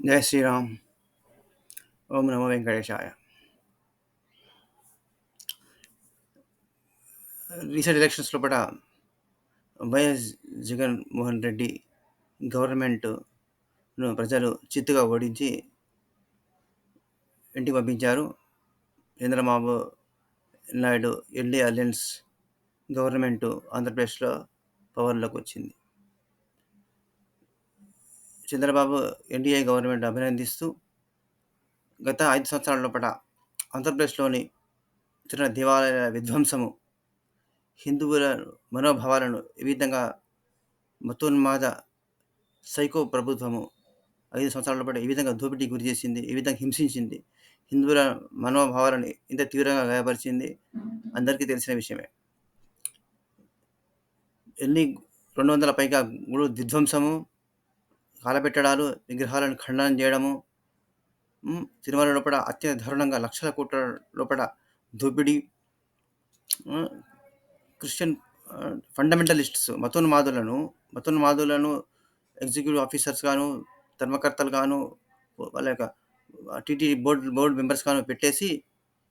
జై శ్రీరామ్. ఓం నమో వెంకటేశాయ. Recent elections లోపల YS Jaganmohan Reddy గవర్నమెంట్ను ప్రజలు చిత్తుగా ఓడించి ఇంటికి పంపించారు. Chandrababu Naidu NDA alliance government ఆంధ్రప్రదేశ్లో పవర్లోకి వచ్చింది. చంద్రబాబు ఎన్డీఏ గవర్నమెంట్ అభినందిస్తూ గత 5 సంవత్సరాల లోపల ఆంధ్రప్రదేశ్లోని చిన్న దేవాలయ విధ్వంసము, హిందువుల మనోభావాలను ఈ విధంగా మతోన్మాద సైకో ప్రభుత్వము 5 సంవత్సరాల పాటు ఈ విధంగా దోపిడీకి గురి చేసింది, ఈ విధంగా హింసించింది, హిందువుల మనోభావాలను ఇంత తీవ్రంగా గాయపరిచింది అందరికీ తెలిసిన విషయమే. ఎన్ని 200 పైగా గుడు విధ్వంసము, కాలపెట్టడాలు, విగ్రహాలను ఖండనం చేయడము, తిరుమల లోపల అత్యంత దారుణంగా లక్షల కోట్ల లోపల దోపిడీ, క్రిస్టియన్ ఫండమెంటలిస్ట్స్ మతోన్మాదులను ఎగ్జిక్యూటివ్ ఆఫీసర్స్ గాను, ధర్మకర్తలు గాను, వాళ్ళ యొక్క టీటీడీ బోర్డు మెంబర్స్ గాను పెట్టేసి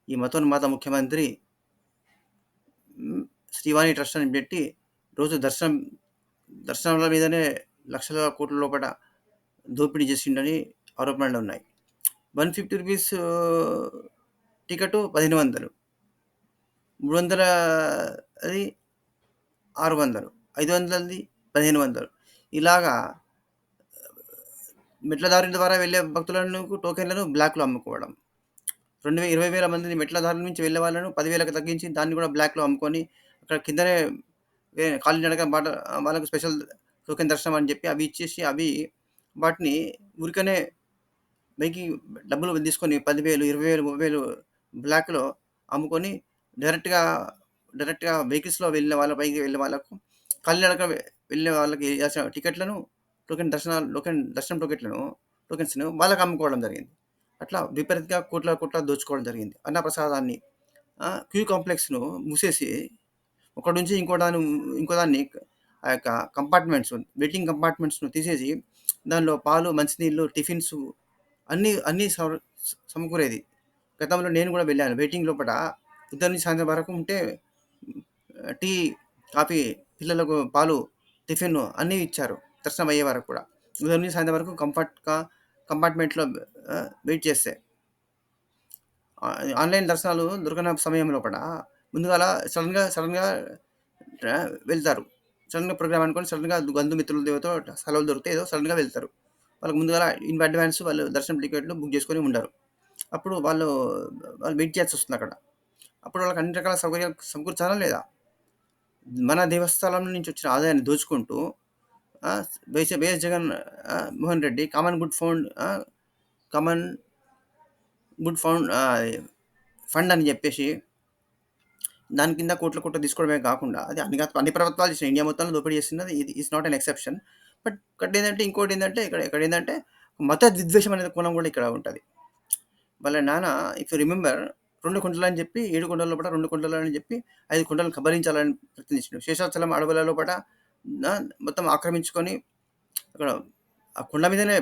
ఈ మతోన్మాద ముఖ్యమంత్రి శ్రీవాణి ట్రస్ట్ అని పెట్టి రోజు దర్శనాల మీదనే లక్షల కోట్ల లోపల దోపిడీ చేసిండని ఆరోపణలు ఉన్నాయి. 150 రూపీస్ టికెట్ 1500, 300 అది 600, 500ది 1500. ఇలాగా మెట్ల దారి ద్వారా వెళ్ళే భక్తులను టోకెన్లను బ్లాక్లో అమ్ముకోవడం. 20,000 మందిని మెట్ల దారి నుంచి వెళ్ళే వాళ్ళను 10,000కి తగ్గించి దాన్ని కూడా బ్లాక్లో అమ్ముకొని అక్కడ కిందనే కాలినడక వాళ్ళకు స్పెషల్ టోకెన్ దర్శనం అని చెప్పి అవి ఇచ్చేసి వాటిని ఊరికనే పైకి డబ్బులు తీసుకొని 10,000, 20,000, 30,000 బ్లాక్లో అమ్ముకొని డైరెక్ట్గా వెహికల్స్లో వెళ్ళిన వాళ్ళ పైకి వెళ్ళే వాళ్ళకు కాలినడక వెళ్ళే వాళ్ళకి టికెట్లను దర్శనం టోకెన్స్ను వాళ్ళకి అమ్ముకోవడం జరిగింది. అట్లా విపరీతంగా కోట్ల దోచుకోవడం జరిగింది. అన్నప్రసాదాన్ని క్యూ కాంప్లెక్స్ను మూసేసి ఒకటి నుంచి ఇంకో దాన్ని ఆ యొక్క వెయిటింగ్ కంపార్ట్మెంట్స్ను తీసేసి దానిలో పాలు, మంచినీళ్ళు, టిఫిన్స్ అన్నీ సమకూరేది. గతంలో నేను కూడా వెళ్ళాను. వెయిటింగ్ లోపల ఉదయం నుంచి సాయంత్రం వరకు ఉంటే టీ, కాఫీ, పిల్లలకు పాలు, టిఫిన్ అన్నీ ఇచ్చారు దర్శనం అయ్యే వరకు కూడా. ఉదయం నుంచి సాయంత్రం వరకు కంపార్ట్మెంట్లో వెయిట్ చేస్తే ఆన్లైన్ దర్శనాలు దొరకని సమయం లోపల ముందుగా సడన్గా వెళ్తారు. సడన్గా ప్రోగ్రామ్ అనుకొని సడన్గా బంధుమిత్రులతో సెలవులు దొరికితే ఏదో సడన్గా వెళ్తారు. వాళ్ళకి ముందుగా ఇన్ అడ్వాన్స్ వాళ్ళు దర్శనం టికెట్లు బుక్ చేసుకొని ఉండరు. అప్పుడు వాళ్ళు వెయిట్ చేయాల్సి వస్తుంది అక్కడ. అప్పుడు వాళ్ళకి అన్ని రకాల సౌకర్యాలు సమకూర్చాలా లేదా? మన దేవస్థానం నుంచి వచ్చిన ఆదాయాన్ని దోచుకుంటూ YS Jagan Mohan Reddy common good fund అని చెప్పేసి దాని కింద కోట్ల తీసుకోవడమే కాకుండా అది అన్ని ప్రభుత్వాలు చేసిన ఇండియా మొత్తంలో దోపిడీ చేస్తున్నది. ఇది is not an exception. But ఇంకోటి ఏంటంటే ఇక్కడ ఏంటంటే మత విద్వేషం అనేది కోణం కూడా ఇక్కడ ఉంటుంది. వాళ్ళ నాన్న ఇఫ్ యూ రిమెంబర్ 2 కుంటలు అని చెప్పి 7 కుంటల లోపల 2 కుంటలు అని చెప్పి 5 కుంటలను కబలించాలని ప్రయత్నించాడు. శేషాచలం అడవుల లోపల మొత్తం ఆక్రమించుకొని అక్కడ ఆ కొండ మీదనే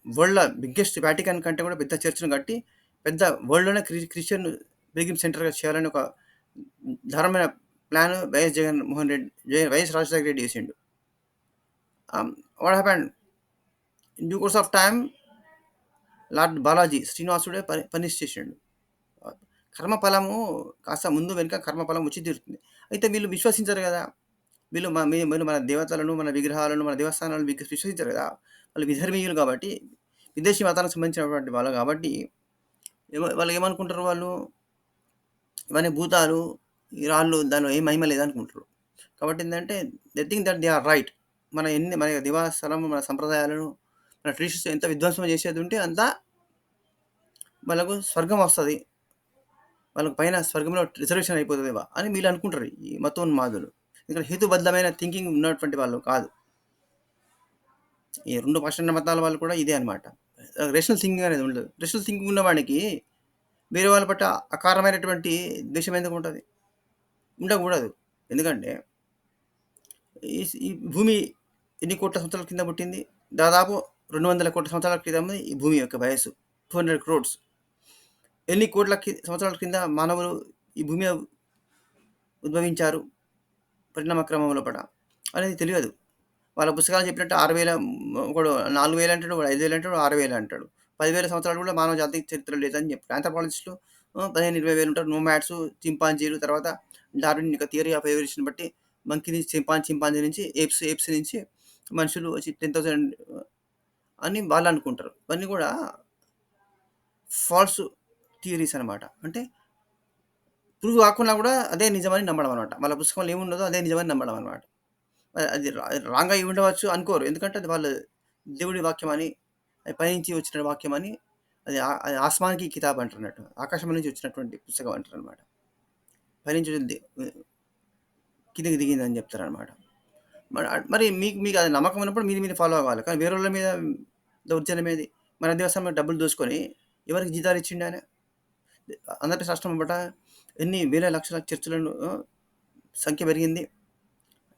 వరల్డ్ బిగ్గెస్ట్ వాటికన్ కంటే కూడా పెద్ద చర్చ్ను కట్టి పెద్ద వరల్డ్లోనే క్రిస్టియన్ పిల్గ్రిమ్ సెంటర్గా చేయాలని ఒక దారుణమైన ప్లాన్ వైఎస్ రాజశేఖర రెడ్డి చేసిండు. What happened in due course of time lord Balaji శ్రీనివాసుడే పనిష్ చేసిండు. కర్మఫలము కాస్త ముందు వెనుక కర్మఫలం వచ్చి తీరుతుంది. అయితే వీళ్ళు విశ్వసించరు కదా. వీళ్ళు మన దేవతలను, మన విగ్రహాలను, మన దేవస్థానాలను విశ్వసించరు కదా. వాళ్ళు విధర్మీయులు కాబట్టి, విదేశీ మతానికి సంబంధించినటువంటి వాళ్ళు కాబట్టి వాళ్ళు ఏమనుకుంటారు, వాళ్ళు ఇవన్నీ భూతాలు, ఈ రాళ్ళు, దానిలో ఏం మహిమ లేదనుకుంటారు. కాబట్టి ఏంటంటే they think that they are right. మన దేవస్థానం, మన సంప్రదాయాలను, మన ట్రెడిషన్స్ ఎంత విధ్వంసం చేసేది ఉంటే అంత వాళ్ళకు స్వర్గం వస్తుంది, వాళ్ళకి పైన స్వర్గంలో రిజర్వేషన్ అయిపోతుందేవా అని వీళ్ళు అనుకుంటారు ఈ మతోన్మాదులు. ఇక్కడ హేతుబద్ధమైన థింకింగ్ ఉన్నటువంటి వాళ్ళు కాదు. ఈ 2 పాషండ మతాల వాళ్ళు కూడా ఇదే అనమాట. రేషనల్ థింకింగ్ అనేది ఉండదు. రేషనల్ థింకింగ్ ఉన్నవాడికి వేరే వాళ్ళ పట్ల అకారమైనటువంటి ద్వేషం ఎందుకు ఉంటుంది? ఉండకూడదు. ఎందుకంటే ఈ భూమి ఎన్ని కోట్ల సంవత్సరాల కింద పుట్టింది? దాదాపు 200 కోట్ల సంవత్సరాల క్రితం ఈ భూమి యొక్క వయస్సు 200 క్రోడ్స్. ఎన్ని కోట్ల సంవత్సరాల కింద మానవులు ఈ భూమి మీద ఉద్భవించారు పరిణామ క్రమం లోపల అనేది తెలియదు. వాళ్ళ పుస్తకాలు చెప్పినట్టు 6,000, ఒకడు 4,000 అంటాడు, ఒకడు 5,000 అంటాడు, 6,000 అంటాడు. 10,000 సంవత్సరాలు కూడా మానవ జాతికి చరిత్ర లేదని చెప్తారు. ఆంథ్రోపాలజిస్టులు 15, 20,000 ఉంటారు. నోమాడ్స్, చింపాంజీలు, తర్వాత డార్విన్ యొక్క థియరీ ఆఫ్ ఎవల్యూషన్ బట్టి మంకీ నుంచి చింపాంజీ నుంచి ఏప్స్ నుంచి మనుషులు వచ్చి 10,000 అని వాళ్ళు అనుకుంటారు. ఇవన్నీ కూడా ఫాల్స్ థియరీస్ అనమాట. అంటే ప్రూవ్ కాకున్నా కూడా అదే నిజమని నమ్మడం అనమాట. వాళ్ళ పుస్తకంలో ఏముండదో అదే నిజమని నమ్మడం అనమాట. అది రాంగ్ అయి ఉండవచ్చు అనుకోరు. ఎందుకంటే అది వాళ్ళ దేవుడి వాక్యం అని, అది పైనుంచి వచ్చిన వాక్యం అని, అది ఆస్మాన్‌కి కితాబ్ అంటున్నట్టు. ఆకాశం నుంచి వచ్చినటువంటి పుస్తకం అంటారనమాట. పైనుంచి కిందకి దిగిందని చెప్తారనమాట. మరి మీకు అది నమ్మకం ఉన్నప్పుడు మీరు ఫాలో అవ్వాలి. కానీ వేరే వాళ్ళ మీద దౌర్జన్యం ఏది? మన దేవస్థానం డబ్బులు దోచుకొని ఎవరికి జీతాలు ఇచ్చిండు ఆయన? ఆంధ్రప్రదేశ్ రాష్ట్రం బట ఎన్ని వేల లక్షల చర్చిలను సంఖ్య పెరిగింది.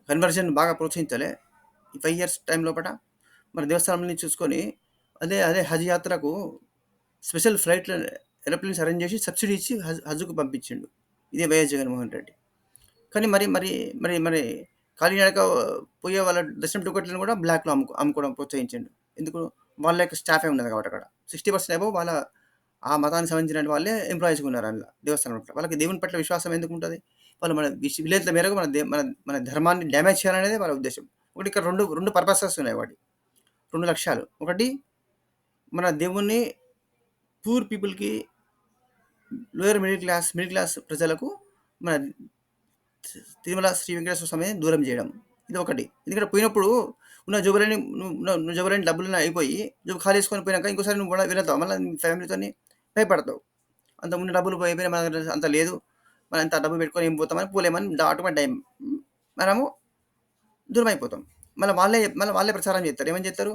కన్వర్జన్ బాగా ప్రోత్సహించాలి ఈ 5 ఇయర్స్ టైం లోపల. మన దేవస్థానంని చూసుకొని అదే హజ్ యాత్రకు స్పెషల్ ఫ్లైట్లు, ఏరోప్లేన్స్ అరేంజ్ చేసి సబ్సిడీ ఇచ్చి హజ్‌కు పంపించిండు. ఇదే వైఎస్ జగన్మోహన్ రెడ్డి. కానీ మరి కాలినడక పోయే వాళ్ళ దర్శనం టికెట్లను కూడా బ్లాక్‌లో అమ్ముకోవడం ప్రోత్సహించిండు. ఎందుకు? వాళ్ళ యొక్క స్టాఫే ఉన్నది కాబట్టి అక్కడ. 60% అబోవ్ వాళ్ళ ఆ మతానికి సంబంధించిన వాళ్ళే ఎంప్లాయీస్‌గా ఉన్నారు అందులో దేవస్థానం పట్ల. వాళ్ళకి దేవుని పట్ల విశ్వాసం ఎందుకుంటది? వాళ్ళు మన విలేజ్ల మేరకు మన ధర్మాన్ని డ్యామేజ్ చేయాలనేదే వాళ్ళ ఉద్దేశం. ఒకటి ఇక్కడ 2 పర్పసెస్ ఉన్నాయి వాటికి. 2 లక్ష్యాలు. ఒకటి మన దేవుణ్ణి పూర్ పీపుల్‌కి, లోయర్ మిడిల్ క్లాస్ ప్రజలకు మన తిరుమల శ్రీ వెంకటేశ్వర స్వామిని దూరం చేయడం. ఇది ఒకటి. ఎందుకంటే పోయినప్పుడు ఉన్న జోబులన్నీ నువ్వు జోబులన్నీ డబ్బులన్నీ అయిపోయి జోబు ఖాళీ చేసుకొని పోయినాక ఇంకోసారి నువ్వు కూడా వెళతావు. మళ్ళీ నీ ఫ్యామిలీతోని భయపడతావు. అంత ఉన్న డబ్బులు అయిపోయినాయి, మన దగ్గర అంత లేదు, మనం ఇంత డబ్బు పెట్టుకొని ఏం పోతామని పోలేమని ఆటోమేటిక్ మనము దూరం అయిపోతాం. మళ్ళీ వాళ్ళే ప్రచారం చేస్తారు. ఏమని చేస్తారు?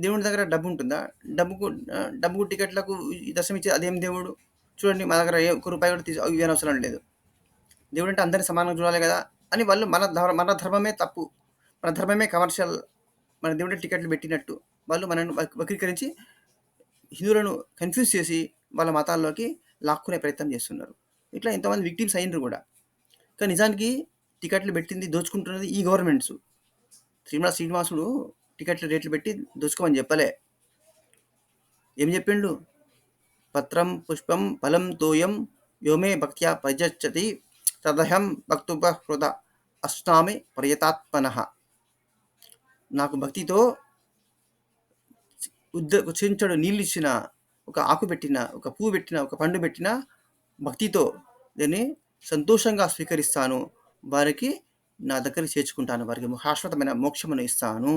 దేవుడి దగ్గర డబ్బు ఉంటుందా? డబ్బుకు టికెట్లకు ఈ దర్శనం ఇచ్చే అదేం దేవుడు? చూడండి మా దగ్గర ఒక్క రూపాయి కూడా ఇవ్వని అవసరం లేదు. దేవుడు అంటే అందరిని సమానంగా చూడాలి కదా అని వాళ్ళు మన ధర్మమే తప్పు, మన ధర్మమే కమర్షియల్, మన దేవుడి టికెట్లు పెట్టినట్టు వాళ్ళు మనల్ని వక్రీకరించి హిందువులను కన్ఫ్యూజ్ చేసి వాళ్ళ మతాల్లోకి లాక్కునే ప్రయత్నం చేస్తున్నారు. ఇట్లా ఎంతోమంది విక్టిమ్స్ అయినరు కూడా. కానీ నిజానికి టికెట్లు పెట్టింది, దోచుకుంటున్నది ఈ గవర్నమెంట్స్. తిరుమల శ్రీనివాసుడు టికెట్ల రేట్లు పెట్టి దోచుకోమని చెప్పలే. ఏం చెప్పిండు? పత్రం పుష్పం ఫలం తోయం వ్యోమే భక్త్యా ప్రజచ్చతి తదహం భక్తుపహృద అష్టామి పర్యతాత్మనః. నాకు భక్తితో చెంచడు నీళ్ళు ఇచ్చిన, ఒక ఆకు పెట్టిన, ఒక పువ్వు పెట్టిన, ఒక పండు పెట్టిన భక్తితో దీన్ని సంతోషంగా స్వీకరిస్తాను. వారికి నా దగ్గరికి చేర్చుకుంటాను, వారికి శాశ్వతమైన మోక్షమును ఇస్తాను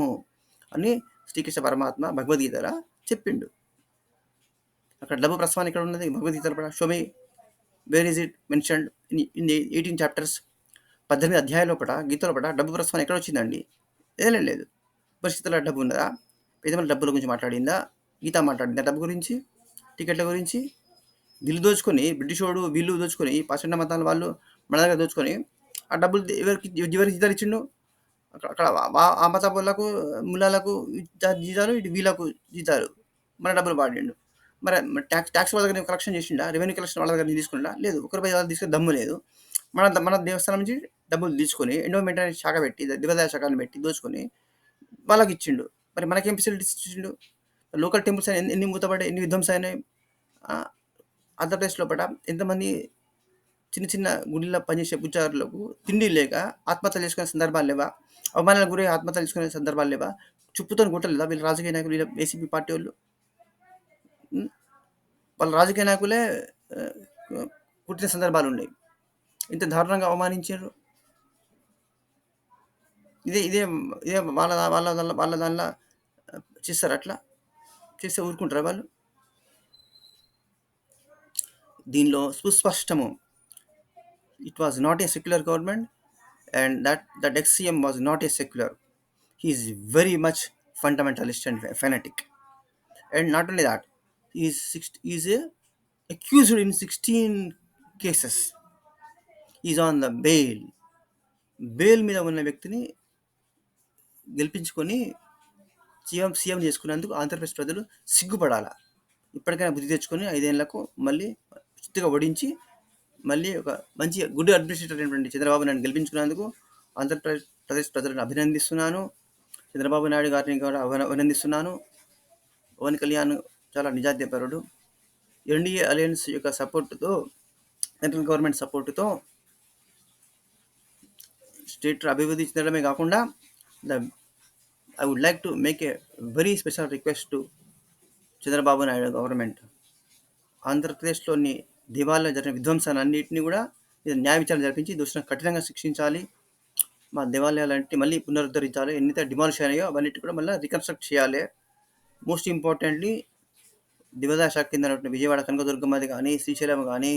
అని శ్రీకృష్ణ పరమాత్మ భగవద్గీతలో చెప్పిండు. అక్కడ డబ్బు ప్రస్తావన ఇక్కడ ఉన్నది భగవద్గీతలో. Xiaomi where is it mentioned in the 18 chapters. 18 అధ్యాయాల లోపల గీత లోపల డబ్బు ప్రస్తావన ఎక్కడ వచ్చిందండి? ఏదైనా లేదు. పరిస్థితుల్లో డబ్బు ఉన్నదా? పేదల డబ్బుల గురించి మాట్లాడిందా? గీత మాట్లాడిందా డబ్బు గురించి, టికెట్ల గురించి? వీళ్ళు దోచుకొని, బ్రిటిషోడు వీళ్ళు దోచుకొని, పాశ్చాత్య మతాల వాళ్ళు మన దగ్గర దోచుకొని ఆ డబ్బులు ఎవరికి జీతాలు ఇచ్చిండు? అక్కడ ఆ మత వాళ్ళకు, ములాలకు జీతాలు, ఇటు వీళ్ళకు జీతాలు, మన డబ్బులు వాడిండు. మరి ట్యాక్స్ వాళ్ళ దగ్గర కలెక్షన్ చేసిండా? రెవెన్యూ కలెక్షన్ వాళ్ళ దగ్గర తీసుకుంటా? లేదు. ఒకరి పై వాళ్ళు తీసుకుని దమ్ము లేదు. మన దేవస్థానం నుంచి డబ్బులు తీసుకొని ఎండోమెంట్ అనే శాఖ పెట్టి, దేవాదాయ శాఖను పెట్టి దోచుకొని వాళ్ళకి ఇచ్చిండు. మరి మనకేం ఫెసిలిటీస్ ఇచ్చిండు? లోకల్ టెంపుల్స్ ఎన్ని మూతపడ్డాయి, ఎన్ని విధ్వంస అయినాయి. ఆంధ్రప్రదేశ్ లోపల ఎంతమంది చిన్న చిన్న గుడిలో పనిచేసే పూజారులకు తిండి లేక ఆత్మహత్యలు చేసుకునే సందర్భాలు లేవా? అవమానాలకు గురై ఆత్మహత్యలు చేసుకునే సందర్భాలు లేవా? చుప్పుతో గుట్టలేదా వీళ్ళు రాజకీయ నాయకులు, వీళ్ళ ఏసీపీ పార్టీ వాళ్ళు? వాళ్ళ రాజకీయ నాయకులే పుట్టిన సందర్భాలు ఉన్నాయి. ఇంత దారుణంగా అవమానించారు. ఇదే ఇదే ఇదే వాళ్ళ దానిలో చేస్తారు. అట్లా చేస్తే ఊరుకుంటారా వాళ్ళు? దీనిలో సుస్పష్టము, it was not a secular government and that ex CM was not a secular. He is very much fundamentalist and fanatic. And not only that, he is accused in 16 cases. He is on the bail మీద ఉన్న వ్యక్తిని గెలిపించుకొని CM చేసుకున్నందుకు ఆంధ్రప్రదేశ్ ప్రజలు సిగ్గుపడాల. ఇప్పటికైనా బుద్ధి తెచ్చుకొని 5 ఏళ్లకు మళ్ళీ చిత్తుగా ఓడించి, మళ్ళీ ఒక మంచి గుడ్ అడ్మినిస్ట్రేటర్ అయినటువంటి చంద్రబాబు నాయుడుని గెలిపించుకున్నందుకు ప్రదేశ్ ప్రజలను అభినందిస్తున్నాను. చంద్రబాబు నాయుడు గారిని కూడా అభినందిస్తున్నాను. పవన్ కళ్యాణ్ చాలా నిజాయితీపరుడు. ఎన్డీఏ అలయన్స్ యొక్క సపోర్టుతో, సెంట్రల్ గవర్నమెంట్ సపోర్టుతో స్టేట్ అభివృద్ధి చెందడమే కాకుండా I would like to make a very special request to Chandrababu Naidu government. ఆంధ్రప్రదేశ్లోని దేవాలయంలో జరిగిన విధ్వంసాలన్నింటినీ కూడా న్యాయ విచారణ జరిపించి దోషులను కఠినంగా శిక్షించాలి. మా దేవాలయాలంటే మళ్ళీ పునరుద్ధరించాలి. ఎన్నైతే డిమాలిష్ అయినాయో అవన్నిటి కూడా మళ్ళీ రికన్స్ట్రక్ట్ చేయాలి. మోస్ట్ ఇంపార్టెంట్లీ దేవాదాయ శాఖ కింద విజయవాడ కనకదుర్గమ్మది కానీ, శ్రీశైలం కానీ,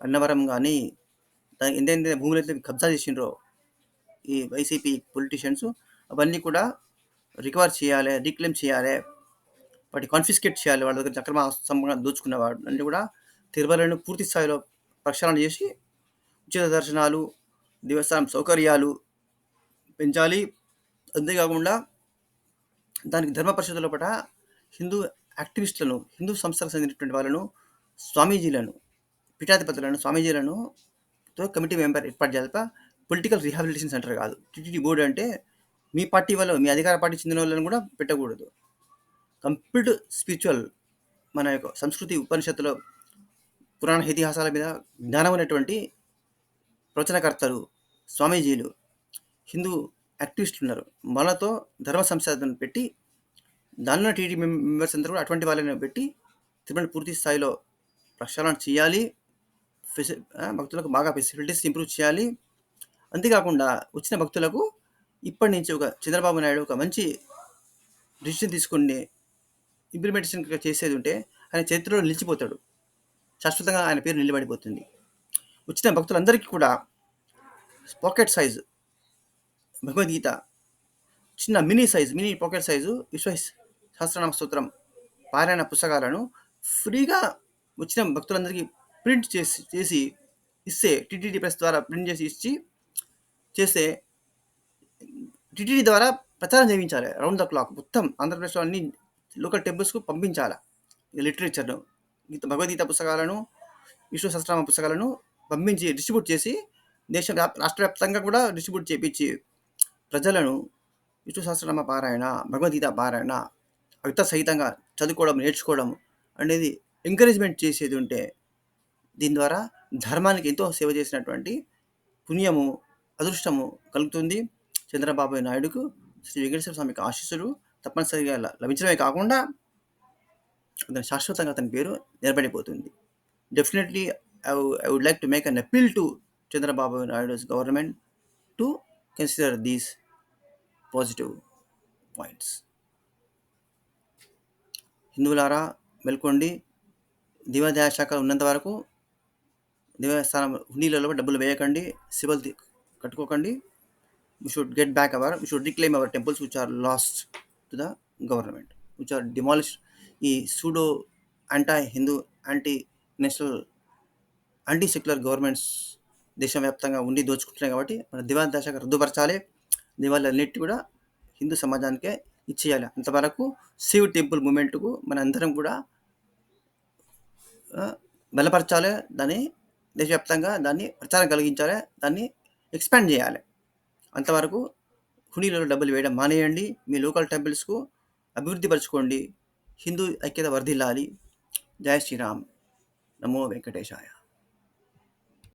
అన్నవరం కానీ, దానికి ఎంతైతే భూములు అయితే కబ్జా చేసిండ్రో ఈ వైసీపీ పొలిటీషియన్స్, అవన్నీ కూడా రికవర్ చేయాలి, రీక్లెయిమ్ చేయాలి, వాటి కాన్ఫిస్కేట్ చేయాలి. వాళ్ళ దగ్గర అక్రమ సంబంధంగా దోచుకున్న వాటిని కూడా తిరుమలను పూర్తి స్థాయిలో ప్రక్షాళన చేసి ఉచిత దర్శనాలు, దేవస్థానం సౌకర్యాలు పెంచాలి. అంతేకాకుండా దానికి ధర్మ పరిషత్ లోపల హిందూ యాక్టివిస్టులను, హిందూ సంస్థలకు చెందినటువంటి వాళ్ళను, స్వామీజీలను, పీఠాధిపతులను, స్వామీజీలను కమిటీ మెంబర్ ఏర్పాటు చేయాలి. పొలిటికల్ రీహాబిలిటేషన్ సెంటర్ కాదు. టీటీడీ బోర్డు అంటే మీ పార్టీ వాళ్ళు, మీ అధికార పార్టీ చెందిన వాళ్ళని కూడా పెట్టకూడదు. కంప్లీట్ స్పిరిచువల్, మన యొక్క సంస్కృతి ఉపనిషత్తులో పురాణ ఇతిహాసాల మీద జ్ఞానం ఉన్నటువంటి ప్రవచనకర్తలు, స్వామీజీలు, హిందూ యాక్టివిస్టులు ఉన్నారు. వాళ్ళతో ధర్మ సంస్థను పెట్టి దానిలో టీడీ మెంబర్స్ అందరూ కూడా అటువంటి వాళ్ళని పెట్టి తిరుమల పూర్తి స్థాయిలో ప్రక్షాళన చేయాలి. భక్తులకు బాగా ఫెసిలిటీస్ ఇంప్రూవ్ చేయాలి. అంతేకాకుండా వచ్చిన భక్తులకు ఇప్పటి నుంచి ఒక చంద్రబాబు నాయుడు ఒక మంచి డిసిషన్ తీసుకుని ఇంప్లిమెంటేషన్ చేసేది ఉంటే ఆయన చరిత్రలో నిలిచిపోతాడు. శాశ్వతంగా ఆయన పేరు నిలబడిపోతుంది. వచ్చిన భక్తులందరికీ కూడా పాకెట్ సైజు భగవద్గీత, చిన్న మినీ పాకెట్ సైజు విశ్వ సహస్రనామ స్తోత్రం పారాయణ పుస్తకాలను ఫ్రీగా వచ్చిన భక్తులందరికీ ప్రింట్ చేసి ఇస్తే, టీటీడీ ప్రెస్ ద్వారా ప్రింట్ చేసి చేస్తే టీటీడీ ద్వారా ప్రచారం చేయించాలి. రౌండ్ ద క్లాక్ మొత్తం ఆంధ్రప్రదేశ్లో అన్ని లోకల్ టెంపుల్స్కు పంపించాలి. లిటరేచర్ను, భగవద్గీత పుస్తకాలను, విష్ణు సహస్రనామ పుస్తకాలను పంపించి డిస్ట్రిబ్యూట్ చేసి రాష్ట్ర వ్యాప్తంగా కూడా డిస్ట్రిబ్యూట్ చేయించి ప్రజలను విష్ణు సహస్రనామ పారాయణ, భగవద్గీత పారాయణ అర్థ సహితంగా చదువుకోవడం, నేర్చుకోవడం అనేది ఎంకరేజ్మెంట్ చేసేది ఉంటే దీని ద్వారా ధర్మానికి ఎంతో సేవ చేసినటువంటి పుణ్యము, అదృష్టము కలుగుతుంది. చంద్రబాబు నాయుడుకు శ్రీ వెంకటేశ్వర స్వామికి ఆశీస్సులు తప్పనిసరిగా లభించడమే కాకుండా అతను శాశ్వతంగా అతని పేరు నిలబడిపోతుంది. Definitely I would like to make an appeal to Chandrababu Naidu's government to consider these positive points. హిందువులారా మేల్కోండి. దేవాదాయ శాఖ ఉన్నంత వరకు దేవస్థానం హుండీలలో డబ్బులు వేయకండి, civil కట్టుకోకండి. We should reclaim our temples which are lost to the government, which are demolished. ఈ pseudo యాంటీ-హిందూ, anti-national, anti-secular governments దేశవ్యాప్తంగా ఉండి దోచుకుంటున్నాయి. కాబట్టి మన దేవాదాయ శాఖ రద్దుపరచాలి. దేవాలయాలన్నిటి కూడా హిందూ సమాజానికే ఇచ్చేయాలి. అంతవరకు సేవ్ టెంపుల్ మూమెంట్కు మన అందరం కూడా బలపరచాలి. దాన్ని దేశవ్యాప్తంగా దాన్ని ప్రచారం కలిగించాలి, దాన్ని ఎక్స్పాండ్ చేయాలి. అంతవరకు హుండీలలో డబ్బులు వేయడం మానేయండి. మీ లోకల్ టెంపుల్స్కు అభివృద్ధి పరచుకోండి. హిందూ ఐక్యత వర్ధిల్లాలి. జై శ్రీరామ్. నమో వెంకటేశాయ.